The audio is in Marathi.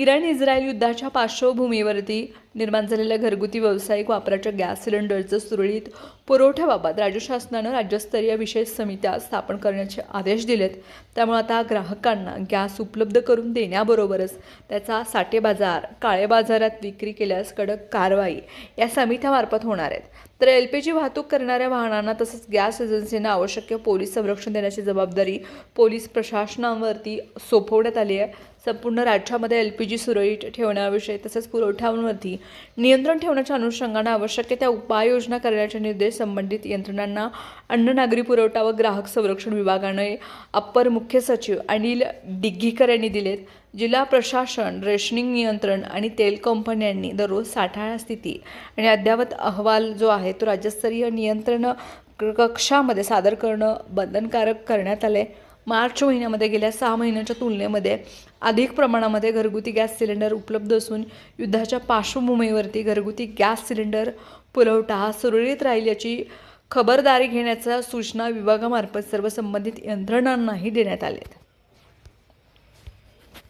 इराण इस्रायल युद्धाच्या पार्श्वभूमीवरती निर्माण झालेल्या घरगुती व्यावसायिक वापराच्या गॅस सिलेंडरचं सुरळीत पुरवठ्याबाबत राज्य शासनानं राज्यस्तरीय विशेष समित्या स्थापन करण्याचे आदेश दिलेत। त्यामुळे आता ग्राहकांना गॅस उपलब्ध करून देण्याबरोबरच त्याचा साठेबाजार, काळे बाजारात विक्री केल्यास कडक कारवाई या समित्यामार्फत होणार आहेत। तर LPG वाहतूक करणाऱ्या वाहनांना तसंच गॅस एजन्सींना आवश्यक पोलीस संरक्षण देण्याची जबाबदारी पोलीस प्रशासनावरती सोपवण्यात आली आहे। संपूर्ण राज्यामध्ये LPG सुरळीत ठेवण्याविषयी तसंच पुरवठ्यावरती नियंत्रण ठेवण्याच्या अनुषंगाने आवश्यक त्या उपाययोजना करण्याचे निर्देश संबंधित यंत्रणांना अन्न नागरी पुरवठा व ग्राहक संरक्षण विभागाने अप्पर मुख्य सचिव अनिल डिग्गीकर यांनी दिलेत। जिल्हा प्रशासन, रेशनिंग नियंत्रण आणि तेल कंपन्यांनी दररोज साठा स्थिती आणि अद्ययावत अहवाल जो आहे तो राज्यस्तरीय नियंत्रण कक्षामध्ये सादर करणं बंधनकारक करण्यात आले। मार्च महिन्यामध्ये गेल्या 6 महिन्यांच्या तुलनेमध्ये अधिक प्रमाणामध्ये घरगुती गॅस सिलेंडर उपलब्ध असून युद्धाच्या पार्श्वभूमीवरती घरगुती गॅस सिलेंडर पुरवठा हा सुरळीत राहील याची खबरदारी घेण्याच्या सूचना विभागामार्फत सर्व संबंधित यंत्रणांनाही देण्यात आल्या आहेत।